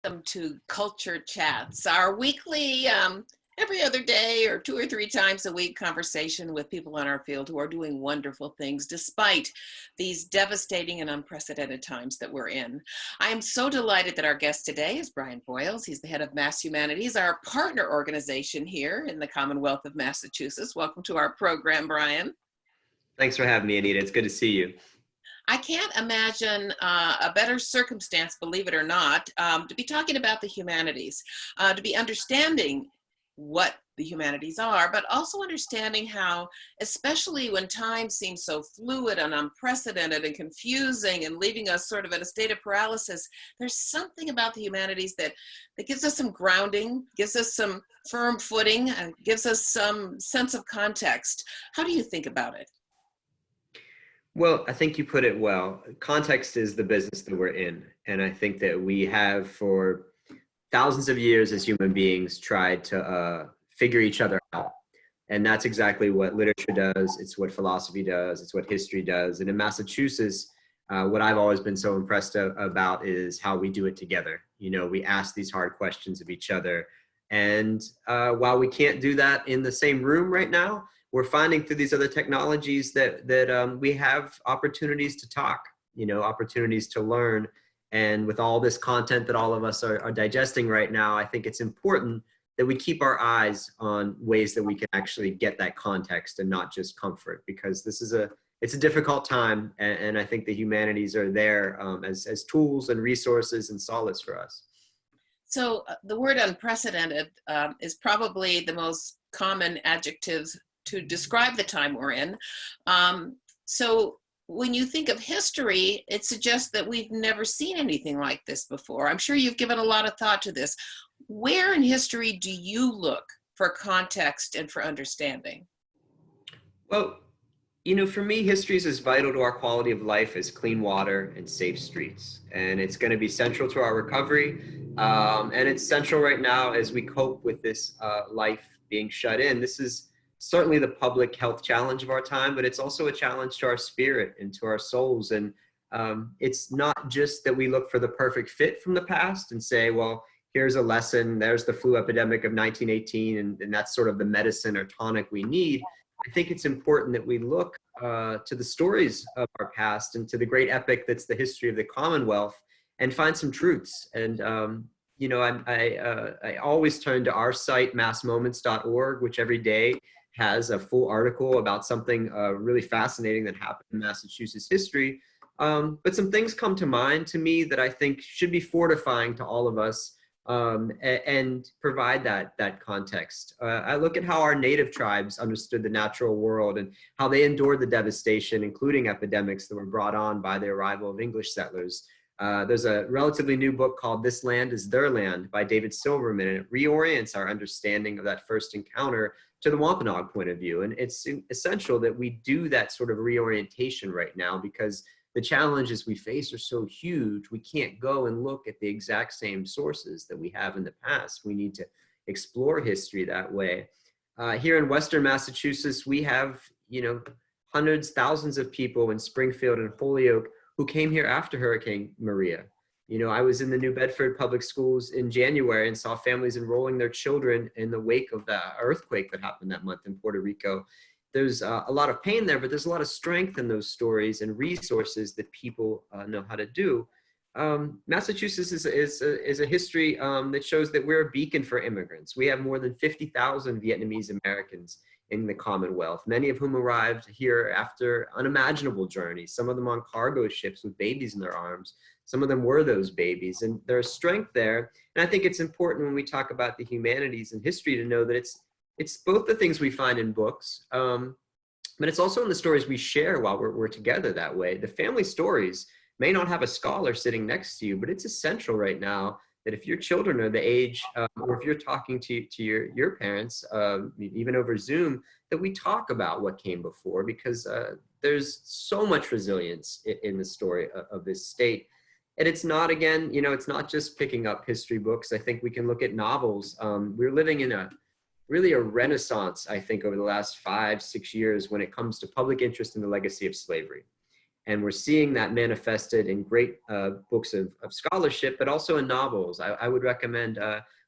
Welcome to Culture Chats, our weekly, every other day or 2 or 3 times a week conversation with people in our field who are doing wonderful things despite these devastating and unprecedented times that we're in. I am so delighted that our guest today is Brian Boyles. He's the head of Mass Humanities, our partner organization here in the Commonwealth of Massachusetts. Welcome to our program, Brian. Thanks for having me, Anita. It's good to see you. I can't imagine a better circumstance, believe it or not, to be talking about the humanities, to be understanding what the humanities are, but also understanding how, especially when time seems so fluid and unprecedented and confusing and leaving us sort of in a state of paralysis, there's something about the humanities that gives us some grounding, gives us some firm footing, and gives us some sense of context. How do you think about it? Well, I think you put it well. Context is the business that we're in. And I think that we have for thousands of years as human beings tried to figure each other out. And that's exactly what literature does. It's what philosophy does. It's what history does. And in Massachusetts, what I've always been so impressed about is how we do it together. You know, we ask these hard questions of each other. And while we can't do that in the same room right now, we're finding through these other technologies that we have opportunities to talk, you know, opportunities to learn. And with all this content that all of us are digesting right now, I think it's important that we keep our eyes on ways that we can actually get that context and not just comfort, because it's a difficult time. And I think the humanities are there as tools and resources and solace for us. So the word unprecedented is probably the most common adjective to describe the time we're in. So when you think of history, it suggests that we've never seen anything like this before. I'm sure you've given a lot of thought to this. Where in history do you look for context and for understanding? Well, you know, for me, history is as vital to our quality of life as clean water and safe streets. And it's going to be central to our recovery. And it's central right now as we cope with this life being shut in. This is certainly the public health challenge of our time, but it's also a challenge to our spirit and to our souls. And it's not just that we look for the perfect fit from the past and say, well, here's a lesson, there's the flu epidemic of 1918, and that's sort of the medicine or tonic we need. I think it's important that we look to the stories of our past and to the great epic that's the history of the Commonwealth and find some truths. And you know, I always turn to our site, massmoments.org, which every day has a full article about something really fascinating that happened in Massachusetts history. But some things come to mind to me that I think should be fortifying to all of us and provide that context. I look at how our native tribes understood the natural world and how they endured the devastation, including epidemics that were brought on by the arrival of English settlers. There's a relatively new book called This Land is Their Land by David Silverman, and it reorients our understanding of that first encounter to the Wampanoag point of view. And it's essential that we do that sort of reorientation right now, because the challenges we face are so huge. We can't go and look at the exact same sources that we have in the past. We need to explore history that way. Here in Western Massachusetts, we have, you know, hundreds, thousands of people in Springfield and Holyoke who came here after Hurricane Maria. You know, I was in the New Bedford public schools in January and saw families enrolling their children in the wake of the earthquake that happened that month in Puerto Rico. There's a lot of pain there, but there's a lot of strength in those stories and resources that people know how to do. Massachusetts is a history that shows that we're a beacon for immigrants. We have more than 50,000 Vietnamese Americans in the Commonwealth, many of whom arrived here after unimaginable journeys, some of them on cargo ships with babies in their arms. Some of them were those babies, and there's strength there. And I think it's important when we talk about the humanities and history to know that it's both the things we find in books, but it's also in the stories we share while we're together that way. The family stories may not have a scholar sitting next to you, but it's essential right now that if your children are the age, or if you're talking to your parents, even over Zoom, that we talk about what came before, because there's so much resilience in the story of this state. And it's not, again, you know, it's not just picking up history books. I think we can look at novels. We're living in really a renaissance, I think, over the last 5-6 years when it comes to public interest in the legacy of slavery. And we're seeing that manifested in great books of scholarship, but also in novels. I would recommend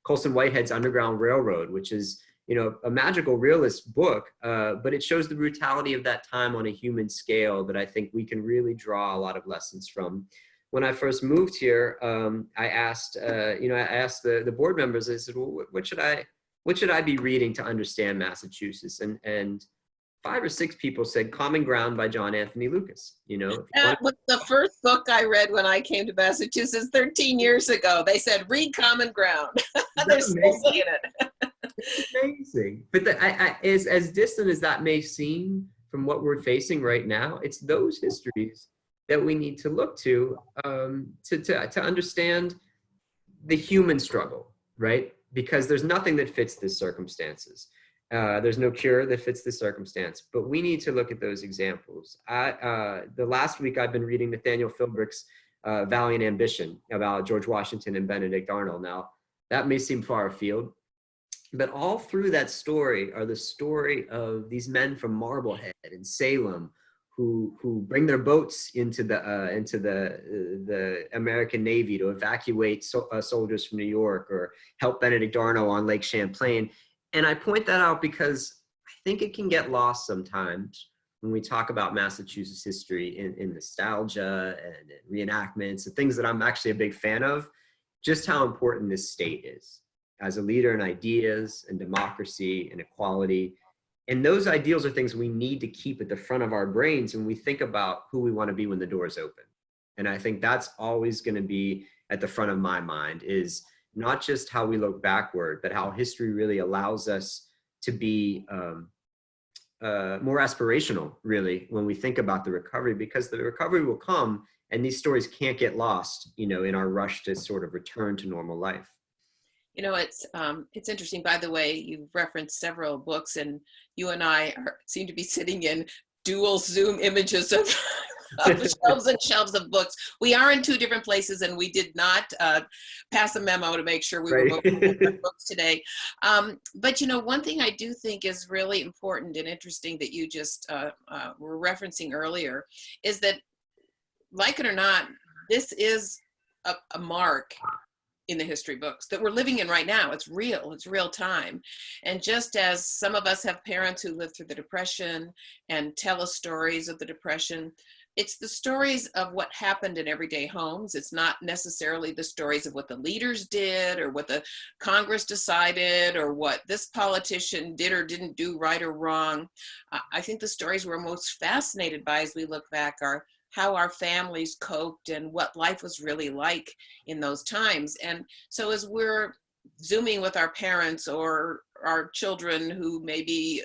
Colson Whitehead's Underground Railroad, which is, you know, a magical realist book, but it shows the brutality of that time on a human scale that I think we can really draw a lot of lessons from. When I first moved here, I asked, the board members, I said, well, what should I be reading to understand Massachusetts? And 5 or 6 people said Common Ground by John Anthony Lucas. You know, That was the first book I read when I came to Massachusetts 13 years ago. They said, read Common Ground. They're still saying it. it's amazing. But as distant as that may seem from what we're facing right now, it's those histories that we need to look to understand the human struggle, right? Because there's nothing that fits the circumstances. There's no cure that fits the circumstance, but we need to look at those examples. The last week I've been reading Nathaniel Philbrick's Valiant Ambition about George Washington and Benedict Arnold. Now, that may seem far afield, but all through that story are the story of these men from Marblehead and Salem who bring their boats into the American Navy to evacuate soldiers from New York, or help Benedict Arnold on Lake Champlain. And I point that out because I think it can get lost sometimes when we talk about Massachusetts history in nostalgia and reenactments and things that I'm actually a big fan of, just how important this state is as a leader in ideas and democracy and equality. And those ideals are things we need to keep at the front of our brains when we think about who we want to be when the doors open. And I think that's always going to be at the front of my mind, is not just how we look backward, but how history really allows us to be more aspirational, really, when we think about the recovery, because the recovery will come and these stories can't get lost, you know, in our rush to sort of return to normal life. You know, it's interesting. By the way, you've referenced several books, and you and I seem to be sitting in dual Zoom images of shelves and shelves of books. We are in 2 different places, and we did not pass a memo to make sure we were both in different books today. But you know, one thing I do think is really important and interesting that you just were referencing earlier is that, like it or not, this is a mark in the history books that we're living in right now. It's real time. And just as some of us have parents who lived through the Depression and tell us stories of the Depression, it's the stories of what happened in everyday homes. It's not necessarily the stories of what the leaders did or what the Congress decided or what this politician did or didn't do right or wrong. I think the stories we're most fascinated by as we look back are how our families coped and what life was really like in those times. And so as we're Zooming with our parents or our children who may be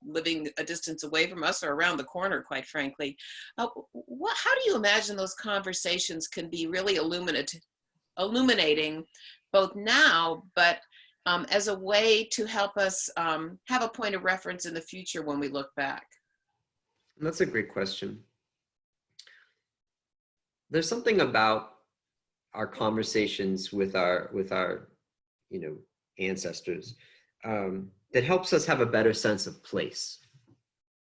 living a distance away from us or around the corner, quite frankly, how do you imagine those conversations can be really illuminating both now, but as a way to help us have a point of reference in the future when we look back? That's a great question. There's something about our conversations with our ancestors that helps us have a better sense of place.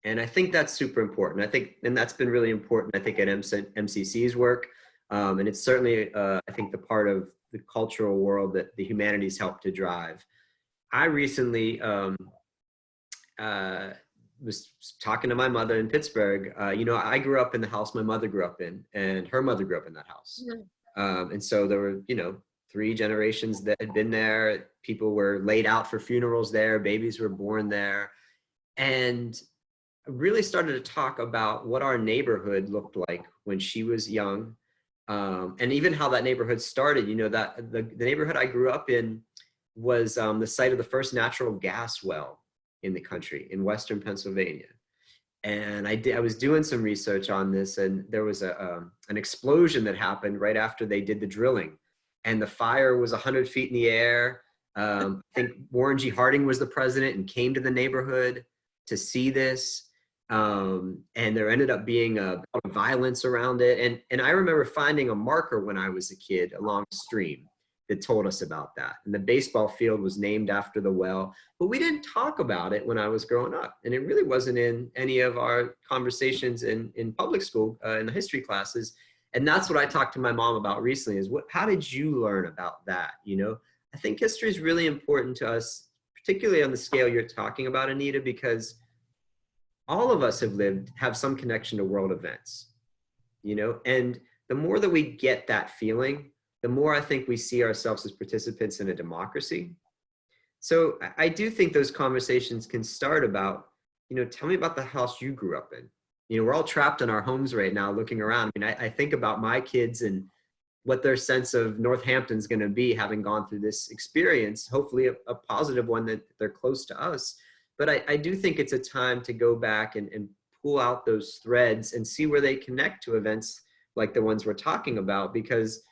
And I think that's super important. And that's been really important, I think, at MCC's work. And it's certainly, I think, the part of the cultural world that the humanities help to drive. I recently was talking to my mother in Pittsburgh. I grew up in the house my mother grew up in, and her mother grew up in that house. And so there were, 3 generations that had been there. People were laid out for funerals there. Babies were born there. And I really started to talk about what our neighborhood looked like when she was young. And even how that neighborhood started. That the neighborhood I grew up in was the site of the first natural gas well in the country, in Western Pennsylvania. And I was doing some research on this, and there was an explosion that happened right after they did the drilling. And the fire was 100 feet in the air. I think Warren G. Harding was the president and came to the neighborhood to see this. And there ended up being a violence around it. And I remember finding a marker when I was a kid along a stream that told us about that. And the baseball field was named after the well, but we didn't talk about it when I was growing up. And it really wasn't in any of our conversations in public school, in the history classes. And that's what I talked to my mom about recently is how did you learn about that? You know, I think history is really important to us, particularly on the scale you're talking about, Anita, because all of us have some connection to world events, you know, and the more that we get that feeling, the more I think we see ourselves as participants in a democracy. So I do think those conversations can start about, you know, tell me about the house you grew up in. You know, we're all trapped in our homes right now looking around. I mean, I think about my kids and what their sense of Northampton's going to be having gone through this experience, hopefully a positive one that they're close to us. But I do think it's a time to go back and pull out those threads and see where they connect to events like the ones we're talking about, because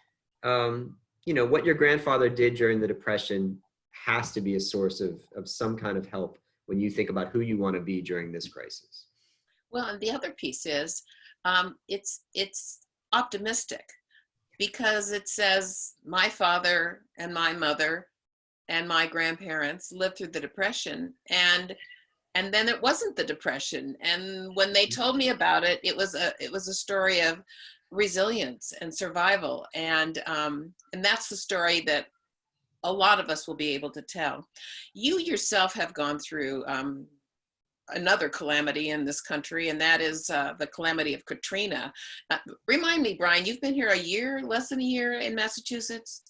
you know, what your grandfather did during the Depression has to be a source of some kind of help when you think about who you want to be during this crisis. Well, and the other piece is it's optimistic, because it says my father and my mother and my grandparents lived through the Depression, and then it wasn't the Depression. And when they told me about it, it was a story of resilience and survival, and that's the story that a lot of us will be able to tell. You yourself have gone through another calamity in this country, and that is the calamity of Katrina. Remind me, Brian, you've been here a year, less than a year in Massachusetts?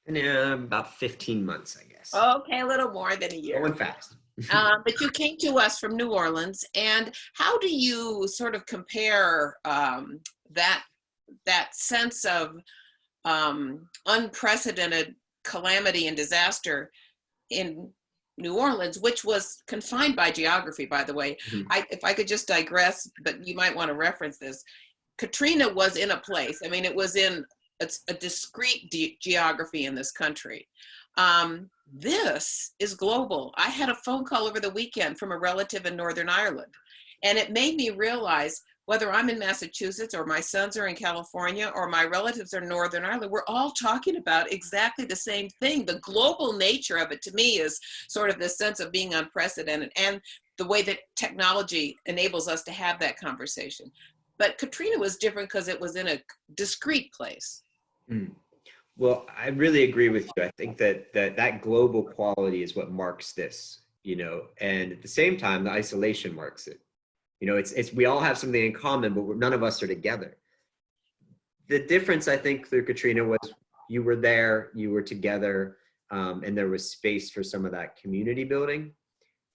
And about 15 months, I guess. Okay, a little more than a year. Going fast. But you came to us from New Orleans, and how do you sort of compare that sense of unprecedented calamity and disaster in New Orleans, which was confined by geography, by the way? If I could just digress, but you might want to reference this. Katrina was in a place, I mean, it was in a discrete geography in this country. This is global. I had a phone call over the weekend from a relative in Northern Ireland, and it made me realize whether I'm in Massachusetts or my sons are in California or my relatives are in Northern Ireland, we're all talking about exactly the same thing. The global nature of it, to me, is sort of this sense of being unprecedented, and the way that technology enables us to have that conversation. But Katrina was different because it was in a discrete place. Well, I really agree with you. I think that global quality is what marks this, you know, and at the same time, the isolation marks it. You know, it's we all have something in common, but none of us are together. The difference, I think, through Katrina was you were there, you were together, and there was space for some of that community building.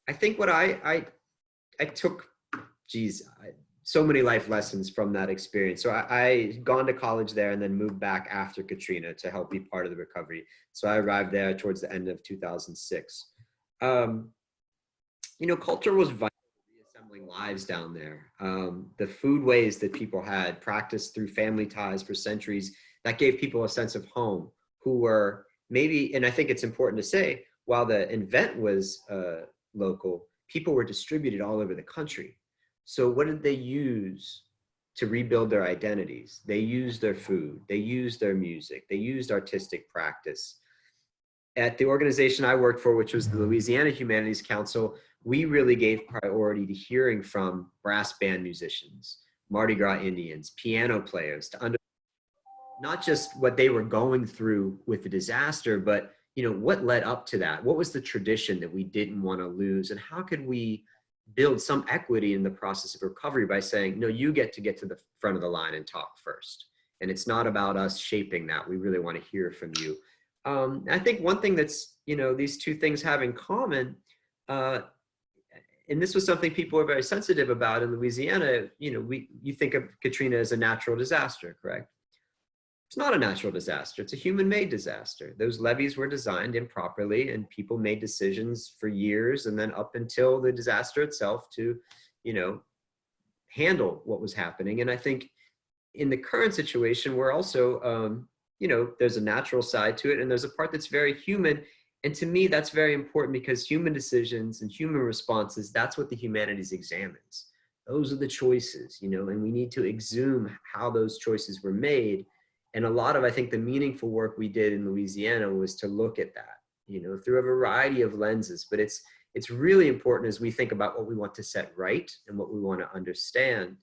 I think what I took, so many life lessons from that experience. So I gone to college there and then moved back after Katrina to help be part of the recovery. So I arrived there towards the end of 2006. You know, culture was vital to reassembling lives down there. The foodways that people had practiced through family ties for centuries, that gave people a sense of home, who were maybe, and I think it's important to say, while the event was local, people were distributed all over the country. So what did they use to rebuild their identities? They used their food, they used their music, they used artistic practice. At the organization I worked for, which was the Louisiana Humanities Council, we really gave priority to hearing from brass band musicians, Mardi Gras Indians, piano players, to understand not just what they were going through with the disaster, but you know, what led up to that? What was the tradition that we didn't want to lose? And how could we build some equity in the process of recovery by saying, no, you get to the front of the line and talk first. And it's not about us shaping that. We really want to hear from you. I think one thing that's, you know, these two things have in common, and this was something people were very sensitive about in Louisiana, you know, you think of Katrina as a natural disaster, correct? It's not a natural disaster. It's a human-made disaster. Those levees were designed improperly, and people made decisions for years and then up until the disaster itself to, you know, handle what was happening. And I think in the current situation, we're also, you know, there's a natural side to it, and there's a part that's very human. And to me, that's very important, because human decisions and human responses, that's what the humanities examines. Those are the choices, you know, and we need to exhume how those choices were made. And a lot of, I think, the meaningful work we did in Louisiana was to look at that, through a variety of lenses. But it's really important as we think about what we want to set right and what we want to understand.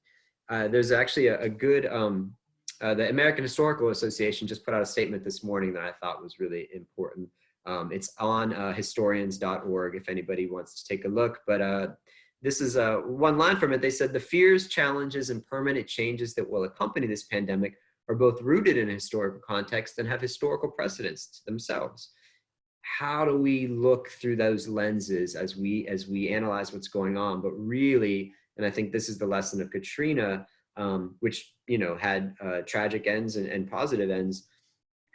There's actually a good, the American Historical Association just put out a statement this morning that I thought was really important. It's on historians.org if anybody wants to take a look. But this is one line from it. They said, the fears, challenges, and permanent changes that will accompany this pandemic are both rooted in a historical context and have historical precedents themselves. How do we look through those lenses as we analyze what's going on? But really, and I think this is the lesson of Katrina, which had tragic ends and positive ends.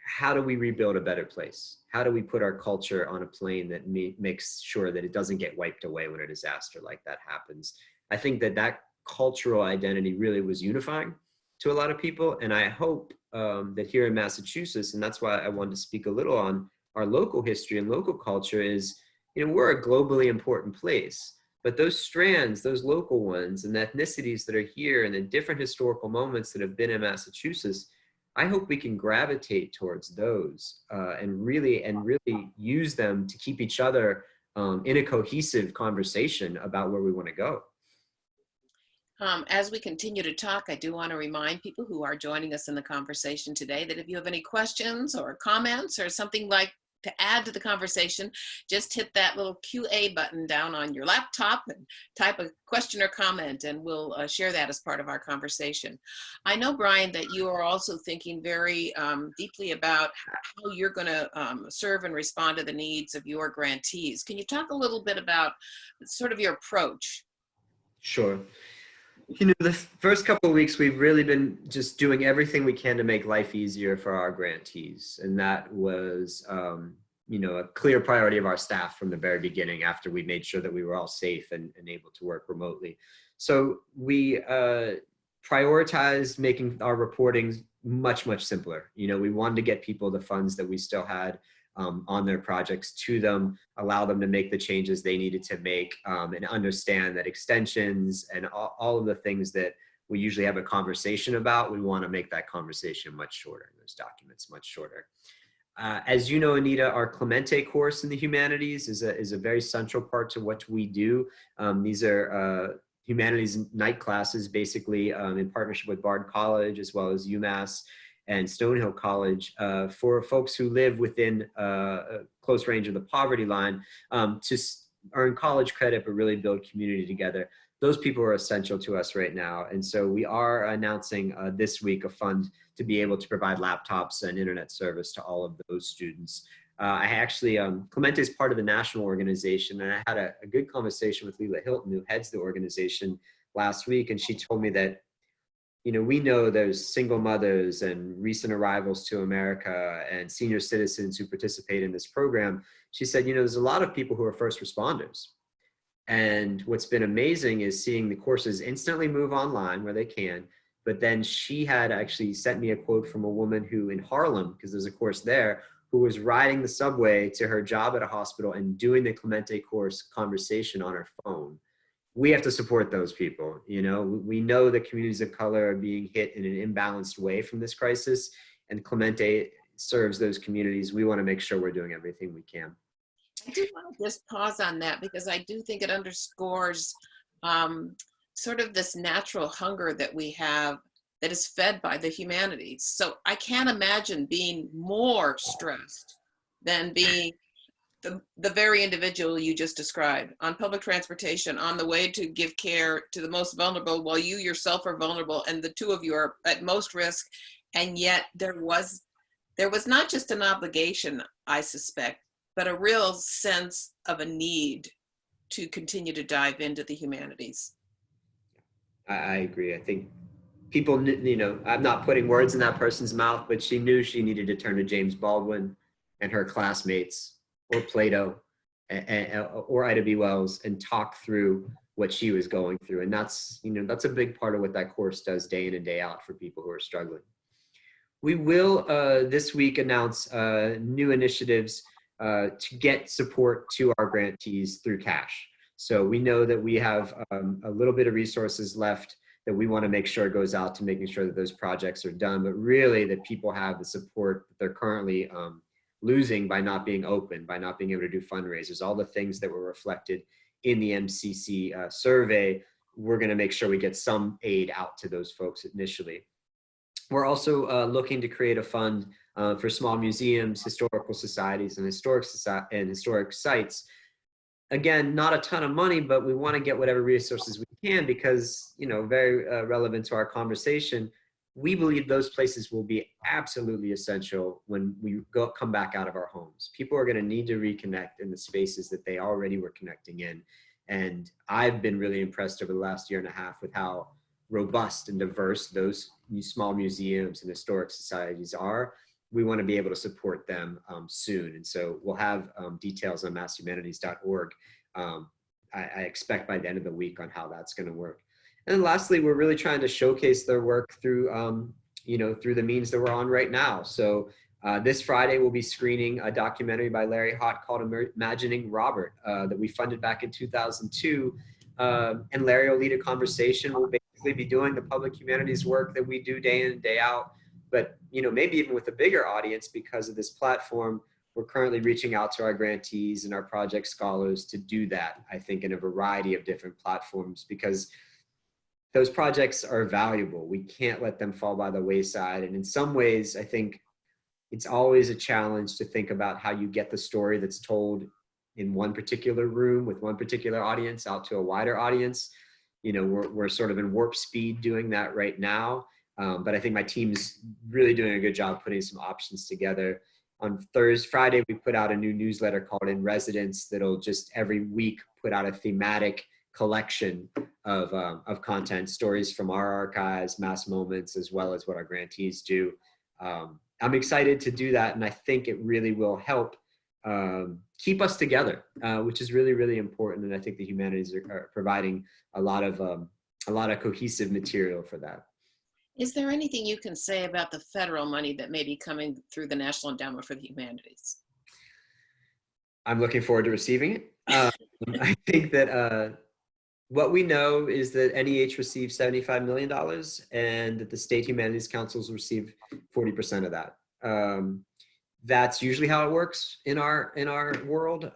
How do we rebuild a better place? How do we put our culture on a plane that makes sure that it doesn't get wiped away when a disaster like that happens? I think that cultural identity really was unifying to a lot of people. And I hope that here in Massachusetts, and that's why I wanted to speak a little on our local history and local culture, is, we're a globally important place. But those strands, those local ones, and the ethnicities that are here and the different historical moments that have been in Massachusetts, I hope we can gravitate towards those and really use them to keep each other in a cohesive conversation about where we want to go. As we continue to talk, I do want to remind people who are joining us in the conversation today that if you have any questions or comments or something like to add to the conversation, just hit that little QA button down on your laptop and type a question or comment, and we'll share that as part of our conversation. I know, Brian, that you are also thinking very deeply about how you're going to serve and respond to the needs of your grantees. Can you talk a little bit about sort of your approach? Sure. The first couple of weeks, we've really been just doing everything we can to make life easier for our grantees. And that was, a clear priority of our staff from the very beginning, after we made sure that we were all safe and able to work remotely. So we prioritized making our reporting much, much simpler. We wanted to get people the funds that we still had on their projects to them, allow them to make the changes they needed to make, and understand that extensions and all of the things that we usually have a conversation about, we want to make that conversation much shorter, those documents much shorter. As you know, Anita, our Clemente course in the humanities is a very central part to what we do. These are humanities night classes, basically in partnership with Bard College, as well as UMass and Stonehill College, for folks who live within a close range of the poverty line, to earn college credit, but really build community together. Those people are essential to us right now. And so we are announcing this week a fund to be able to provide laptops and internet service to all of those students. I actually, Clemente is part of the national organization, and I had a good conversation with Leela Hilton, who heads the organization, last week. And she told me that, we know there's single mothers and recent arrivals to America and senior citizens who participate in this program. She said, there's a lot of people who are first responders. And what's been amazing is seeing the courses instantly move online where they can. But then she had actually sent me a quote from a woman who in Harlem, because there's a course there, who was riding the subway to her job at a hospital and doing the Clemente course conversation on her phone. We have to support those people. We know that communities of color are being hit in an imbalanced way from this crisis, and Clemente serves those communities. We want to make sure we're doing everything we can. I do want to just pause on that, because I do think it underscores sort of this natural hunger that we have that is fed by the humanities. So I can't imagine being more stressed than being the very individual you just described, on public transportation, on the way to give care to the most vulnerable, while you yourself are vulnerable, and the two of you are at most risk. And yet there was not just an obligation, I suspect, but a real sense of a need to continue to dive into the humanities. I agree. I think people, I'm not putting words in that person's mouth, but she knew she needed to turn to James Baldwin and her classmates, or Plato, or Ida B. Wells, and talk through what she was going through. And that's a big part of what that course does day in and day out for people who are struggling. We will this week announce new initiatives to get support to our grantees through cash. So we know that we have a little bit of resources left that we want to make sure goes out to making sure that those projects are done, but really that people have the support that they're currently losing by not being open, by not being able to do fundraisers. All the things that were reflected in the MCC survey, we're going to make sure we get some aid out to those folks initially. We're also looking to create a fund for small museums, historical societies, and historic sites. Again, not a ton of money, but we want to get whatever resources we can because, you know, very relevant to our conversation, we believe those places will be absolutely essential when we come back out of our homes. People are going to need to reconnect in the spaces that they already were connecting in. And I've been really impressed over the last year and a half with how robust and diverse those small museums and historic societies are. We want to be able to support them soon. And so we'll have details on masshumanities.org. I expect by the end of the week on how that's going to work. And then lastly, we're really trying to showcase their work through, through the means that we're on right now. So this Friday, we'll be screening a documentary by Larry Hott called Imagining Robert that we funded back in 2002. And Larry will lead a conversation. We'll basically be doing the public humanities work that we do day in and day out. But, you know, maybe even with a bigger audience because of this platform, we're currently reaching out to our grantees and our project scholars to do that, I think, in a variety of different platforms, because those projects are valuable. We can't let them fall by the wayside. And in some ways, I think it's always a challenge to think about how you get the story that's told in one particular room with one particular audience out to a wider audience. You know, we're sort of in warp speed doing that right now. But I think my team's really doing a good job putting some options together. On Friday, we put out a new newsletter called In Residence that'll just every week put out a thematic collection of content, stories from our archives, mass moments, as well as what our grantees do. I'm excited to do that, and I think it really will help keep us together, which is really, really important. And I think the humanities are providing a lot of cohesive material for that. Is there anything you can say about the federal money that may be coming through the National Endowment for the Humanities? I'm looking forward to receiving it. I think that what we know is that NEH received $75 million and that the state humanities councils receive 40% of that. That's usually how it works in our world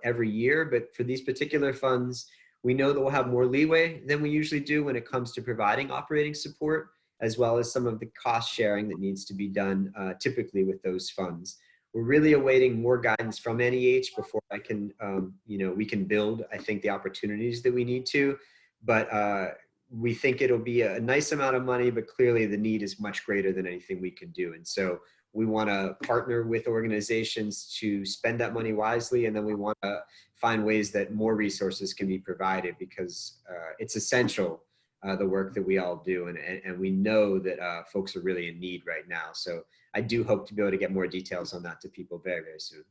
every year. But for these particular funds, we know that we'll have more leeway than we usually do when it comes to providing operating support, as well as some of the cost sharing that needs to be done typically with those funds. We're really awaiting more guidance from NEH before I can, we can build, I think, the opportunities that we need to. But we think it'll be a nice amount of money, but clearly the need is much greater than anything we can do. And so we want to partner with organizations to spend that money wisely, and then we want to find ways that more resources can be provided, because it's essential, the work that we all do, and we know that folks are really in need right now. So I do hope to be able to get more details on that to people very, very soon.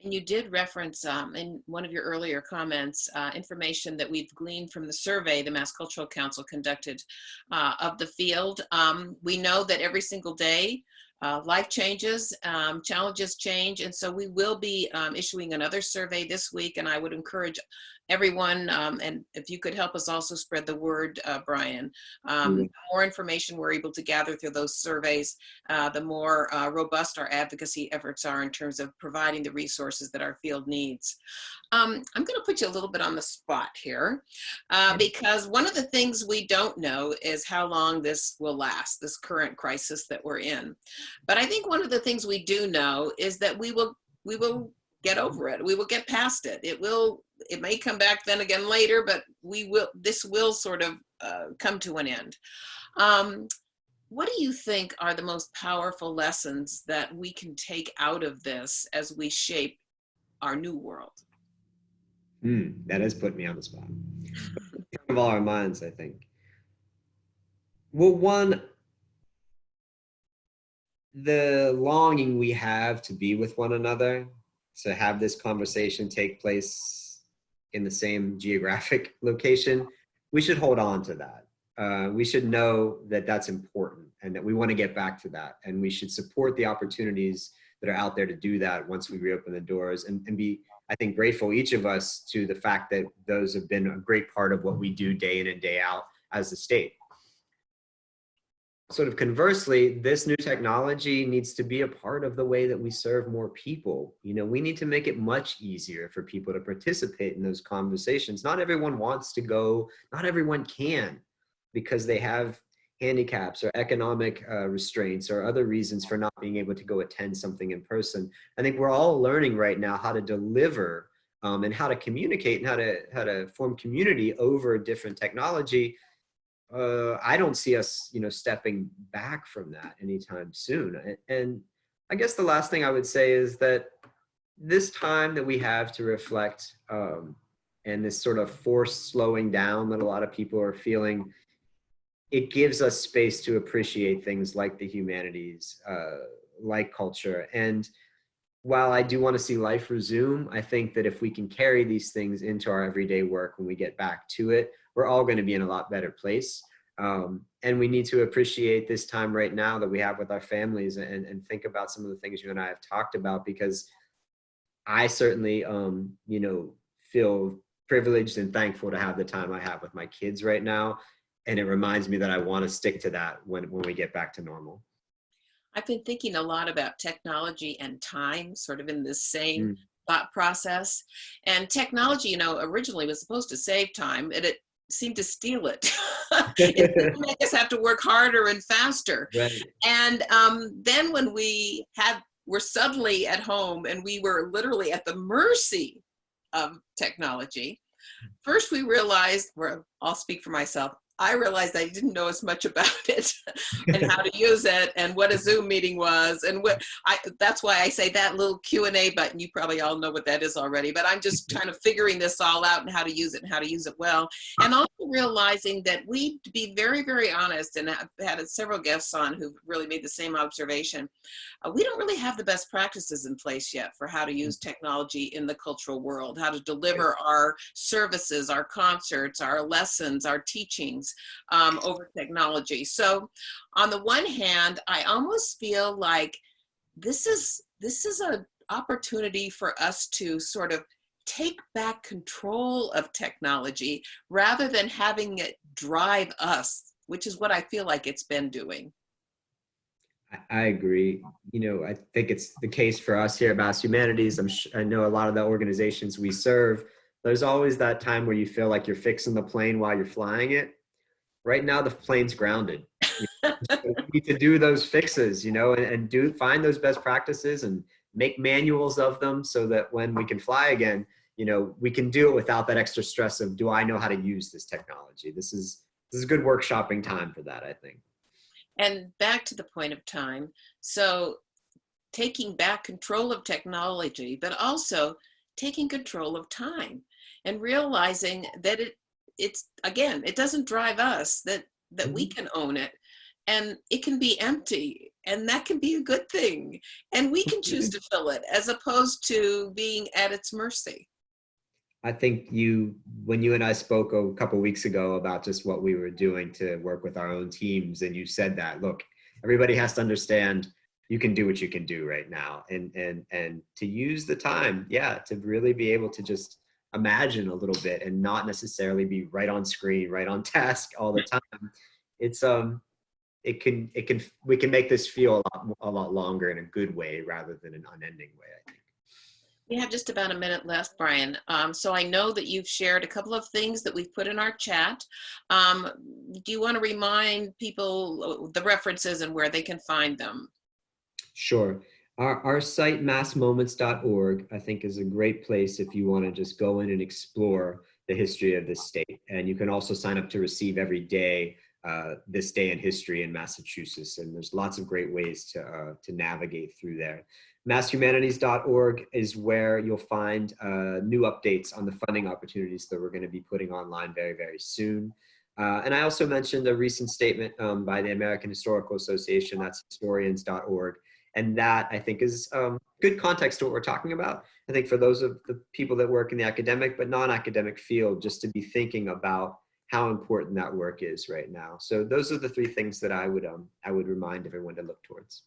And you did reference in one of your earlier comments information that we've gleaned from the survey the Mass Cultural Council conducted of the field. We know that every single day life changes, challenges change, and so we will be issuing another survey this week, and I would encourage everyone, and if you could help us also spread the word, Brian. The more information we're able to gather through those surveys, the more robust our advocacy efforts are in terms of providing the resources that our field needs. I'm going to put you a little bit on the spot here, because one of the things we don't know is how long this will last, this current crisis that we're in. But I think one of the things we do know is that we will get over it. We will get past it. It may come back then again later, but this will sort of come to an end. What do you think are the most powerful lessons that we can take out of this as we shape our new world? That has put me on the spot. Of all our minds, I think. Well, one, the longing we have to be with one another, to have this conversation take place in the same geographic location, we should hold on to that. We should know that that's important and that we want to get back to that. And we should support the opportunities that are out there to do that once we reopen the doors, and be, I think, grateful, each of us, to the fact that those have been a great part of what we do day in and day out as a state. sort of conversely, this new technology needs to be a part of the way that we serve more people. You know, we need to make it much easier for people to participate in those conversations. Not everyone wants to go, not everyone can, because they have handicaps or economic restraints or other reasons for not being able to go attend something in person. I think we're all learning right now how to deliver and how to communicate and how to form community over different technology. I don't see us, you know, stepping back from that anytime soon. And I guess the last thing I would say is that this time that we have to reflect and this sort of forced slowing down that a lot of people are feeling, it gives us space to appreciate things like the humanities, like culture. And while I do want to see life resume, I think that if we can carry these things into our everyday work when we get back to it, we're all going to be in a lot better place. And we need to appreciate this time right now that we have with our families and think about some of the things you and I have talked about, because I certainly, you know, feel privileged and thankful to have the time I have with my kids right now. And it reminds me that I want to stick to that when we get back to normal. I've been thinking a lot about technology and time, sort of in this same Mm, thought process. And technology, you know, originally was supposed to save time, and it seemed to steal it. It seemed to make us have to work harder and faster. right. And then when were suddenly at home and we were literally at the mercy of technology, first we realized, well, I'll speak for myself, I realized I didn't know as much about it and how to use it and what a Zoom meeting was. And that's why I say that little Q&A button, you probably all know what that is already, but I'm just kind of figuring this all out and how to use it and how to use it well. And also realizing that we, to be very, very honest, and I've had several guests on who've really made the same observation, we don't really have the best practices in place yet for how to use technology in the cultural world, how to deliver our services, our concerts, our lessons, our teachings over technology. So on the one hand, I almost feel like this is an opportunity for us to sort of take back control of technology rather than having it drive us, which is what I feel like it's been doing. I agree. You know, I think it's the case for us here at Mass Humanities. I know a lot of the organizations we serve, there's always that time where you feel like you're fixing the plane while you're flying it. Right now, the plane's grounded. You know, so we need to do those fixes, you know, and find those best practices and make manuals of them so that when we can fly again, you know, we can do it without that extra stress of, do I know how to use this technology? This is good workshopping time for that, I think. And back to the point of time. So taking back control of technology, but also taking control of time and realizing that it's again, it doesn't drive us, that we Mhm. can own it and it can be empty, and that can be a good thing. And we can choose to fill it as opposed to being at its mercy. I think when you and I spoke a couple of weeks ago about just what we were doing to work with our own teams, and you said that, look, everybody has to understand you can do what you can do right now, and to use the time, yeah, to really be able to just imagine a little bit and not necessarily be right on screen, right on task all the time. It's we can make this feel a lot longer in a good way rather than an unending way, I think. We have just about a minute left, Brian. So I know that you've shared a couple of things that we've put in our chat. Um, do you want to remind people the references and where they can find them? Sure. Our site, massmoments.org, I think is a great place if you want to just go in and explore the history of this state. And you can also sign up to receive every day this day in history in Massachusetts. And there's lots of great ways to navigate through there. Masshumanities.org is where you'll find new updates on the funding opportunities that we're going to be putting online very, very soon. And I also mentioned a recent statement by the American Historical Association, that's historians.org. And that, I think, is good context to what we're talking about. I think for those of the people that work in the academic but non-academic field, just to be thinking about how important that work is right now. So those are the three things that I would remind everyone to look towards.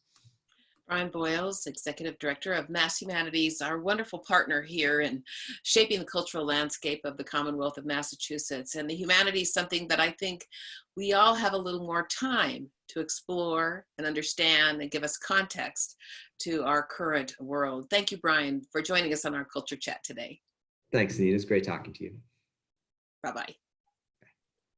Brian Boyles, Executive Director of Mass Humanities, our wonderful partner here in shaping the cultural landscape of the Commonwealth of Massachusetts. And the humanities, something that I think we all have a little more time to explore and understand and give us context to our current world. Thank you, Brian, for joining us on our Culture Chat today. Thanks, Anita. It's great talking to you. Bye-bye.